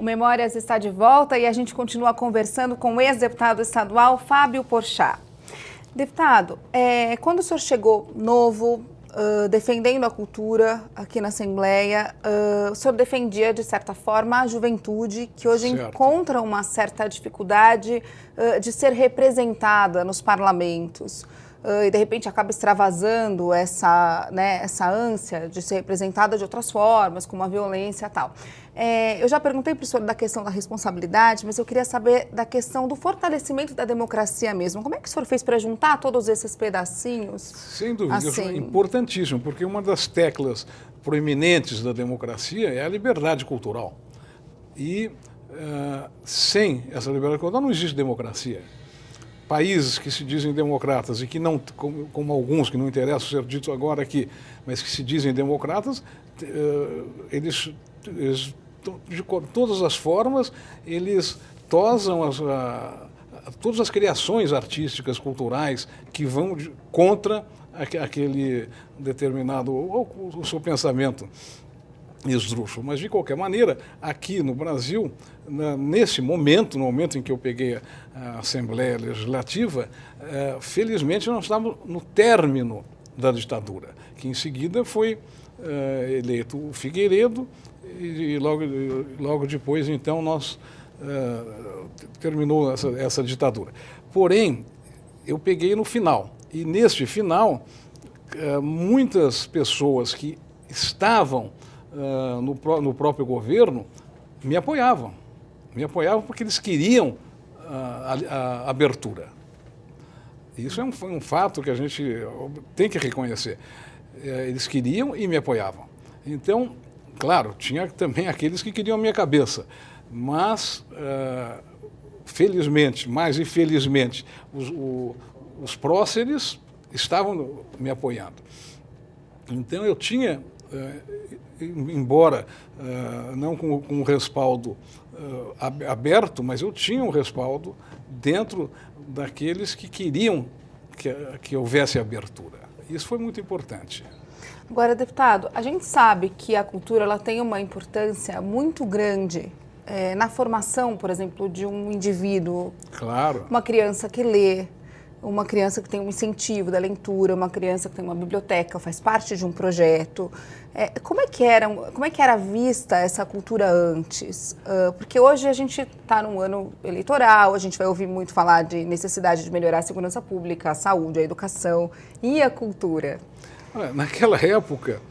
O Memórias está de volta e a gente continua conversando com o ex-deputado estadual Fábio Porchat. Deputado, quando o senhor chegou novo, defendendo a cultura aqui na Assembleia, o senhor defendia, de certa forma, a juventude, que hoje encontra uma certa dificuldade de ser representada nos parlamentos. E, de repente, acaba extravasando essa ânsia de ser representada de outras formas, como a violência e tal. Eu já perguntei para o senhor da questão da responsabilidade, mas eu queria saber da questão do fortalecimento da democracia mesmo. Como é que o senhor fez para juntar todos esses pedacinhos? Sem dúvida, isso é importantíssimo, porque uma das teclas proeminentes da democracia é a liberdade cultural. E sem essa liberdade cultural não existe democracia. Países que se dizem democratas e que não, como alguns que não interessam ser dito agora aqui, mas que se dizem democratas, eles de todas as formas, eles tosam todas as criações artísticas, culturais, que vão contra aquele determinado, o seu pensamento esdrúxulo. Mas, de qualquer maneira, aqui no Brasil, nesse momento, no momento em que eu peguei a Assembleia Legislativa, felizmente nós estávamos no término da ditadura, que em seguida foi eleito o Figueiredo e logo depois, então, terminou essa ditadura. Porém, eu peguei no final, e neste final, muitas pessoas que estavam no próprio governo me apoiavam porque eles queriam a abertura. Isso foi um fato que a gente tem que reconhecer. Eles queriam e me apoiavam. Então, claro, tinha também aqueles que queriam a minha cabeça, mas, felizmente, mais infelizmente, os próceres estavam me apoiando. Então, eu tinha, embora não com um respaldo aberto, mas eu tinha um respaldo dentro daqueles que queriam que houvesse abertura. Isso foi muito importante. Agora, deputado, a gente sabe que a cultura ela tem uma importância muito grande na formação, por exemplo, de um indivíduo. Claro. Uma criança que lê, uma criança que tem um incentivo da leitura, uma criança que tem uma biblioteca, faz parte de um projeto. Como é que era vista essa cultura antes? Porque hoje a gente está num ano eleitoral, a gente vai ouvir muito falar de necessidade de melhorar a segurança pública, a saúde, a educação e a cultura. Naquela época,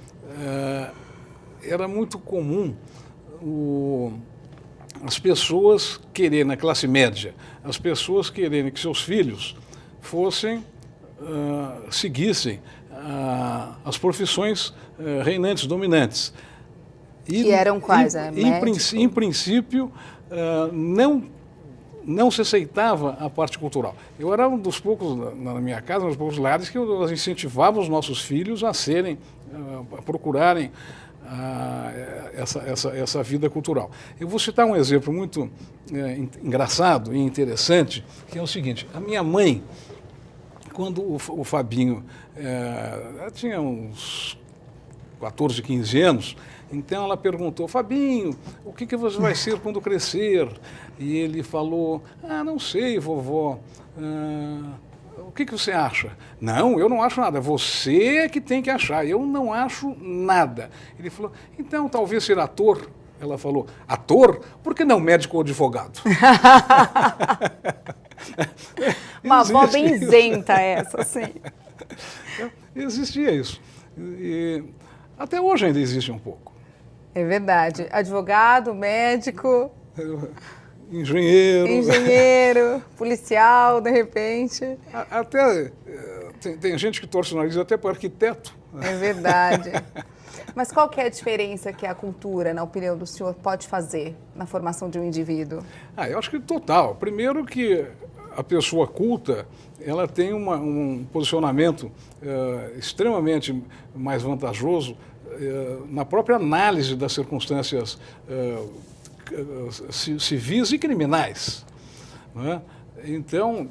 era muito comum as pessoas quererem, na classe média, as pessoas quererem que seus filhos seguissem as profissões reinantes, dominantes. Que eram quais? Em princípio, não se aceitava a parte cultural. Eu era um dos poucos, na minha casa, um dos poucos lares que eu incentivava os nossos filhos a procurarem essa vida cultural. Eu vou citar um exemplo muito engraçado e interessante, que é o seguinte: a minha mãe, quando o Fabinho tinha uns 14, 15 anos, então ela perguntou: Fabinho, o que você vai ser quando crescer? E ele falou: não sei, vovó, o que você acha? Não, eu não acho nada, você é que tem que achar, eu não acho nada. Ele falou: então talvez ser ator. Ela falou: ator? Por que não médico ou advogado? Uma avó bem isenta essa, sim. Existia isso. E até hoje ainda existe um pouco. É verdade. Advogado, médico... Engenheiro, policial, de repente. Até tem gente que torce o nariz até para arquiteto. É verdade. Mas qual que é a diferença que a cultura, na opinião do senhor, pode fazer na formação de um indivíduo? Eu acho que total. Primeiro que a pessoa culta, ela tem um posicionamento extremamente mais vantajoso na própria análise das circunstâncias civis e criminais. Né? Então,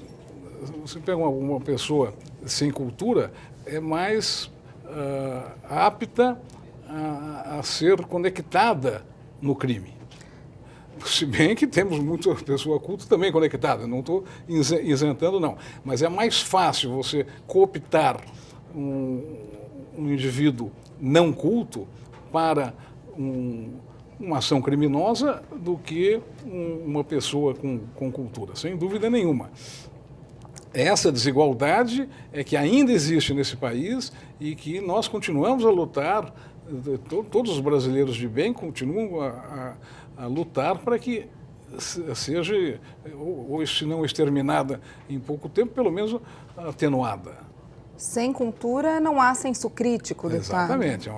você pega uma pessoa sem cultura, é mais apta a ser conectada no crime. Se bem que temos muita pessoa culta também conectada, não estou isentando, não. Mas é mais fácil você cooptar um indivíduo não culto para uma ação criminosa do que uma pessoa com cultura, sem dúvida nenhuma. Essa desigualdade é que ainda existe nesse país e que nós continuamos a lutar, todos os brasileiros de bem continuam a lutar para que seja, ou se não exterminada em pouco tempo, pelo menos atenuada. Sem cultura não há senso crítico, deputado. Exatamente, é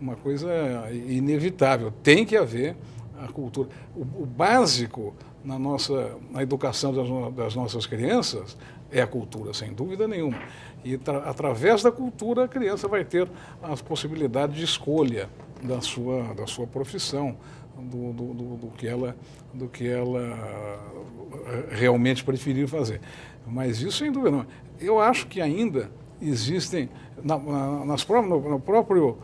uma coisa inevitável. Tem que haver a cultura. O básico na educação das nossas crianças é a cultura, sem dúvida nenhuma. E através da cultura a criança vai ter as possibilidades de escolha da sua profissão, do que ela realmente preferir fazer. Mas isso sem dúvida não. Eu acho que ainda existem, no próprio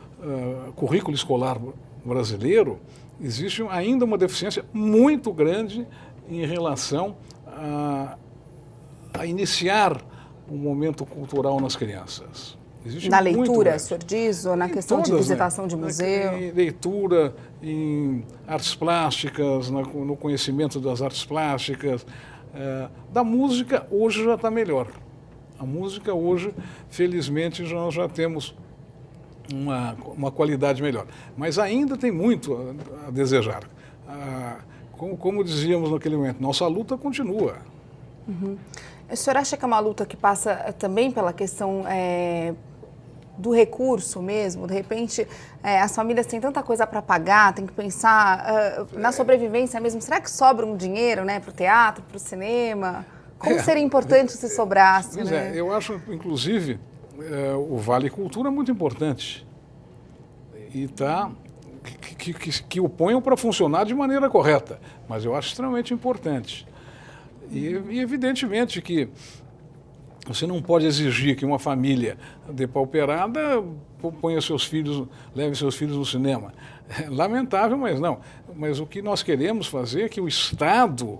currículo escolar brasileiro, existe ainda uma deficiência muito grande em relação a iniciar um momento cultural nas crianças. Na leitura, o senhor diz, ou na questão de visitação de museu? Em leitura, em artes plásticas, no conhecimento das artes plásticas. Da música, hoje já está melhor. A música hoje, felizmente, nós já temos uma qualidade melhor. Mas ainda tem muito a desejar. Como dizíamos naquele momento, nossa luta continua. Uhum. O senhor acha que é uma luta que passa também pela questão do recurso mesmo? De repente, as famílias têm tanta coisa para pagar, tem que pensar na sobrevivência mesmo. Será que sobra um dinheiro, né, para o teatro, para o cinema? Como seria importante se sobrasse? Pois né? Eu acho, inclusive, o Vale Cultura é muito importante. E que o ponham para funcionar de maneira correta. Mas eu acho extremamente importante. E evidentemente que você não pode exigir que uma família depauperada leve seus filhos no cinema. É lamentável, mas não. Mas o que nós queremos fazer é que o Estado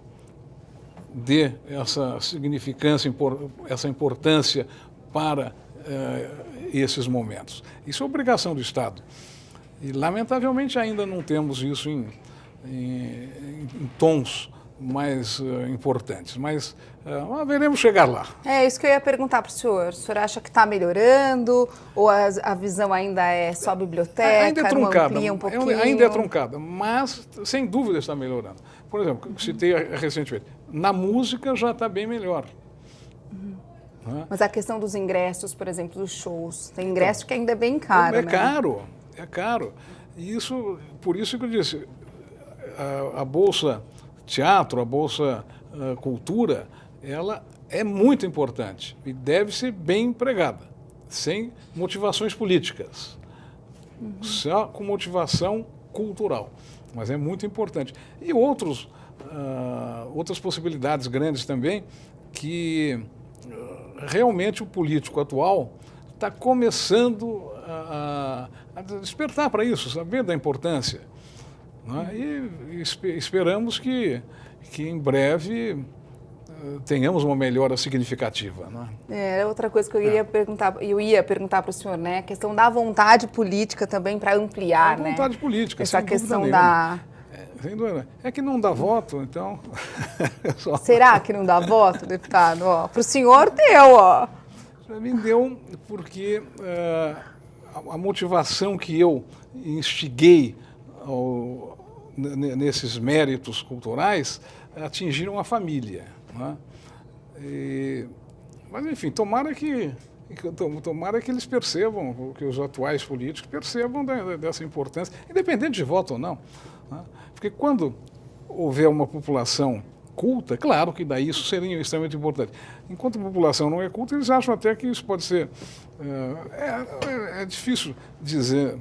dê essa significância, essa importância para esses momentos. Isso é obrigação do Estado. E, lamentavelmente, ainda não temos isso em tons mais importantes, mas veremos chegar lá. É isso que eu ia perguntar para o senhor. O senhor acha que está melhorando ou a visão ainda é só biblioteca? Ainda é truncada, amplia um pouquinho? Ainda é truncada, mas sem dúvida está melhorando. Por exemplo, citei recentemente, na música já está bem melhor. Mas a questão dos ingressos, por exemplo, dos shows, tem ingresso que ainda é bem caro, É né? caro, é caro. E por isso que eu disse, a Bolsa Teatro, a Bolsa Cultura, ela é muito importante e deve ser bem empregada, sem motivações políticas, só com motivação cultural. Mas é muito importante. E outras possibilidades grandes também, que realmente o político atual está começando a despertar para isso, saber da importância. Né? E esperamos que em breve tenhamos uma melhora significativa. Né? Outra coisa que eu ia perguntar para o senhor, né? A questão da vontade política também para ampliar, né? A vontade política, essa questão sem dúvida. É que não dá voto, então... Será que não dá voto, deputado? Para o senhor deu, ó. Para mim deu porque a motivação que eu instiguei nesses méritos culturais atingiram a família. Né? Mas, enfim, tomara que eles percebam, que os atuais políticos percebam dessa importância, independente de voto ou não. Né? Porque quando houver uma população culta, claro que daí isso seria extremamente importante. Enquanto a população não é culta, eles acham até que isso pode ser... É difícil dizer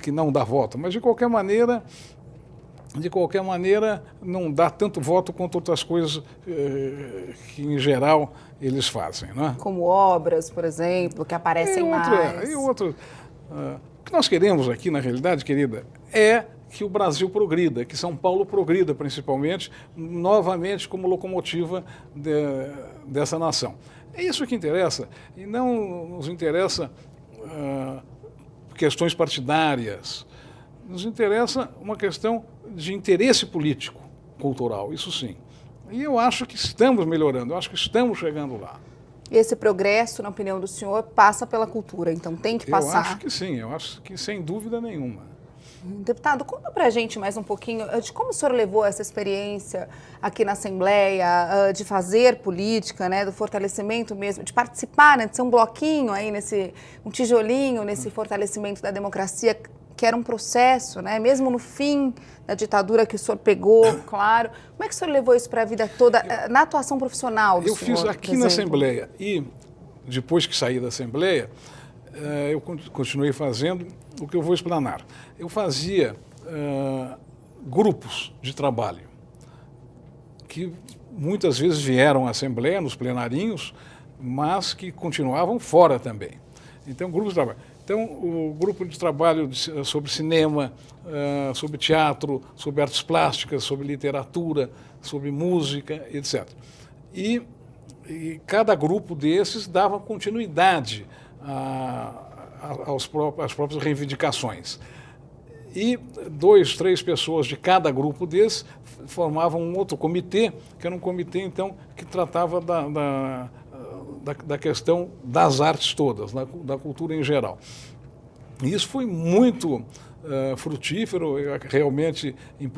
que não dá voto, mas de qualquer maneira não dá tanto voto quanto outras coisas que em geral eles fazem. Não é? Como obras, por exemplo, que aparecem mais. O que nós queremos aqui, na realidade, querida, é que o Brasil progrida, que São Paulo progrida, principalmente, novamente como locomotiva dessa nação. É isso que interessa, e não nos interessa questões partidárias, nos interessa uma questão de interesse político, cultural, isso sim. E eu acho que estamos melhorando, eu acho que estamos chegando lá. Esse progresso, na opinião do senhor, passa pela cultura, então tem que passar. Eu acho que sim, eu acho que sem dúvida nenhuma. Deputado, conta pra gente mais um pouquinho de como o senhor levou essa experiência aqui na Assembleia, de fazer política, né, do fortalecimento mesmo, de participar, né, de ser um bloquinho aí, um tijolinho nesse fortalecimento da democracia, que era um processo, né, mesmo no fim da ditadura que o senhor pegou, claro. Como é que o senhor levou isso para a vida toda, na atuação profissional do senhor? Eu fiz aqui na Assembleia e, depois que saí da Assembleia, eu continuei fazendo o que eu vou explanar. Eu fazia grupos de trabalho que muitas vezes vieram à Assembleia, nos plenarinhos, mas que continuavam fora também. Então, grupos de trabalho. Então, o grupo de trabalho sobre cinema, sobre teatro, sobre artes plásticas, sobre literatura, sobre música, etc. E cada grupo desses dava continuidade às próprias reivindicações. E 2, 3 pessoas de cada grupo desses formavam um outro comitê, que era um comitê, então, que tratava da questão das artes todas, da cultura em geral. E isso foi muito frutífero, realmente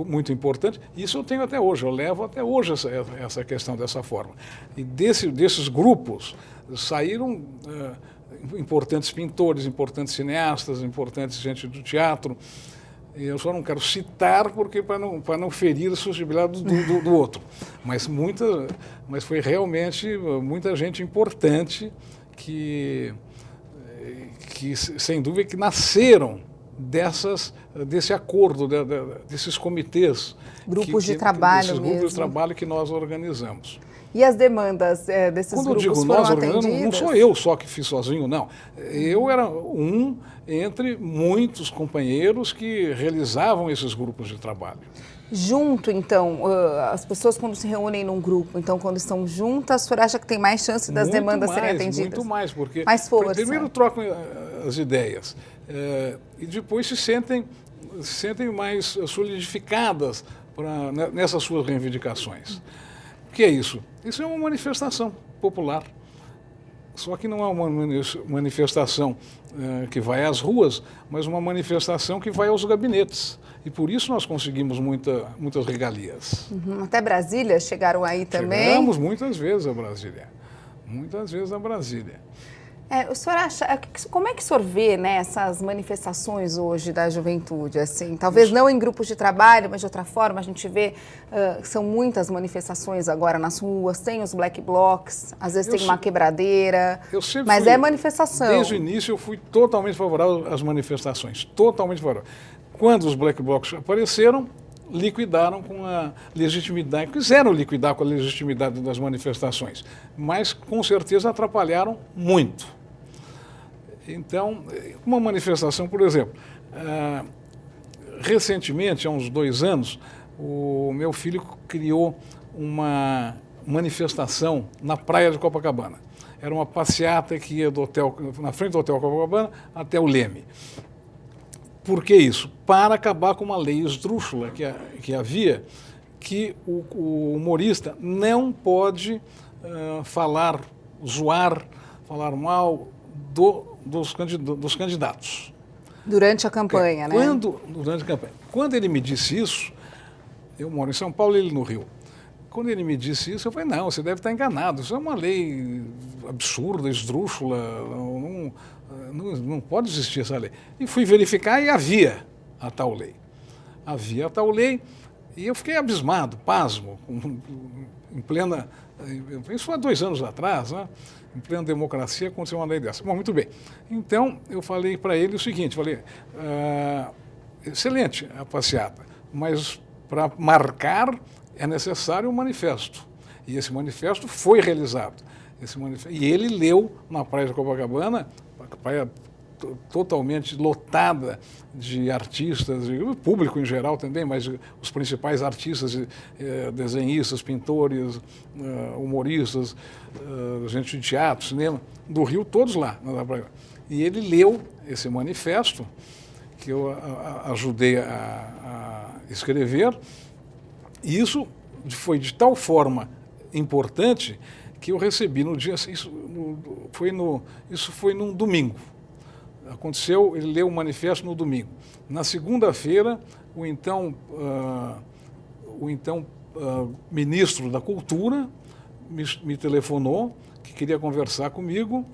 muito importante. Isso eu tenho até hoje, eu levo até hoje essa questão dessa forma. E desses grupos saíram importantes pintores, importantes cineastas, importantes gente do teatro. Eu só não quero citar porque para não ferir a suscetibilidade do outro. Mas foi realmente muita gente importante que sem dúvida que nasceram desse acordo, desses comitês. Grupos de trabalho mesmo. Grupos de trabalho que nós organizamos. E as demandas desses grupos foram atendidas? Quando eu digo nós organizamos, não sou eu só que fiz sozinho, não. Eu era um entre muitos companheiros que realizavam esses grupos de trabalho. Junto, então, as pessoas quando se reúnem num grupo, então quando estão juntas, o senhor acha que tem mais chance das demandas serem atendidas? Muito mais, porque mais força. Primeiro trocam as ideias e depois se sentem mais solidificadas nessas suas reivindicações. O que é isso? Isso é uma manifestação popular. Só que não é uma manifestação que vai às ruas, mas uma manifestação que vai aos gabinetes. E por isso nós conseguimos muitas regalias. Até Brasília chegaram aí também? Chegamos muitas vezes a Brasília. Muitas vezes a Brasília. O senhor acha, como é que o senhor vê, né, essas manifestações hoje da juventude? Assim, talvez não em grupos de trabalho, mas de outra forma, a gente vê que são muitas manifestações agora nas ruas, tem os black blocs, às vezes tem uma quebradeira, mas é manifestação. Desde o início eu fui totalmente favorável às manifestações, totalmente favorável. Quando os black blocs apareceram, liquidaram com a legitimidade, quiseram liquidar com a legitimidade das manifestações, mas com certeza atrapalharam muito. Então, uma manifestação, por exemplo, recentemente, há uns 2 anos, o meu filho criou uma manifestação na praia de Copacabana. Era uma passeata que ia na frente do hotel Copacabana até o Leme. Por que isso? Para acabar com uma lei esdrúxula que havia, que o humorista não pode falar mal dos candidatos. Durante a campanha, né? Durante a campanha. Quando ele me disse isso, eu moro em São Paulo e ele no Rio. Quando ele me disse isso, eu falei, não, você deve estar enganado, isso é uma lei absurda, esdrúxula, não pode existir essa lei. E fui verificar e havia a tal lei. Havia a tal lei e eu fiquei abismado, pasmo, em plena... Isso foi há 2 anos atrás, né? Em plena democracia aconteceu uma lei dessa. Bom, muito bem. Então, eu falei para ele o seguinte, excelente a passeata, mas para marcar é necessário um manifesto. E esse manifesto foi realizado. E ele leu na praia de Copacabana, praia totalmente lotada de artistas, e o público em geral também, mas os principais artistas, desenhistas, pintores, humoristas, gente de teatro, cinema, do Rio, todos lá. E ele leu esse manifesto, que eu ajudei a escrever, e isso foi de tal forma importante que eu recebi no dia... Isso foi num domingo. Aconteceu, ele leu o manifesto no domingo. Na segunda-feira, o então ministro da Cultura me telefonou, que queria conversar comigo.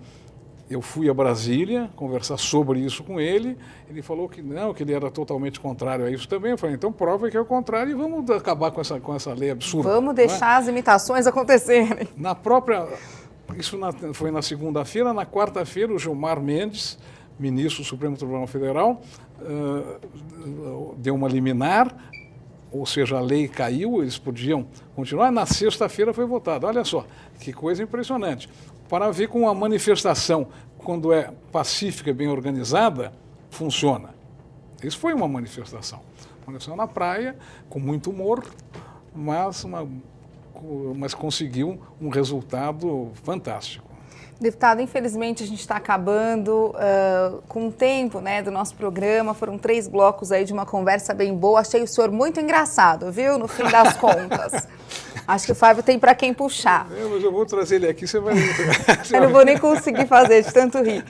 Eu fui a Brasília conversar sobre isso com ele. Ele falou que não, que ele era totalmente contrário a isso também. Eu falei, então prova que é o contrário e vamos acabar com essa lei absurda. Vamos deixar as imitações acontecerem. Foi na segunda-feira. Na quarta-feira, o Gilmar Mendes, ministro do Supremo Tribunal Federal, deu uma liminar, ou seja, a lei caiu, eles podiam continuar. Na sexta-feira foi votado. Olha só, que coisa impressionante. Para ver como a manifestação, quando é pacífica, bem organizada, funciona. Isso foi uma manifestação. Uma manifestação na praia, com muito humor, mas conseguiu um resultado fantástico. Deputado, infelizmente a gente está acabando com o tempo, né, do nosso programa. Foram 3 blocos aí de uma conversa bem boa. Achei o senhor muito engraçado, viu? No fim das contas. Acho que o Fábio tem para quem puxar. Mas eu vou trazer ele aqui, você vai... Eu não vou nem conseguir fazer de tanto rir.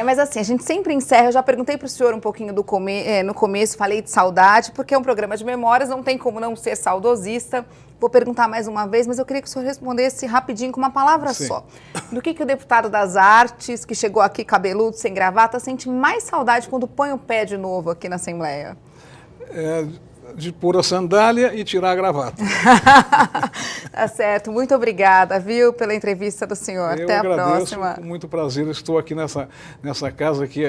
Mas assim, a gente sempre encerra. Eu já perguntei para o senhor um pouquinho no começo, falei de saudade, porque é um programa de memórias, não tem como não ser saudosista. Vou perguntar mais uma vez, mas eu queria que o senhor respondesse rapidinho com uma palavra só. Do que o deputado das artes, que chegou aqui cabeludo, sem gravata, sente mais saudade quando põe o pé de novo aqui na Assembleia? De pôr a sandália e tirar a gravata. Tá certo. Muito obrigada, viu, pela entrevista do senhor. Até a próxima. Com muito prazer. Estou aqui nessa casa que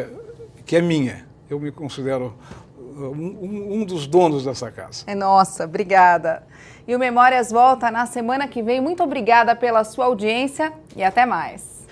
é minha. Eu me considero um dos donos dessa casa. É nossa. Obrigada. E o Memórias volta na semana que vem. Muito obrigada pela sua audiência e até mais.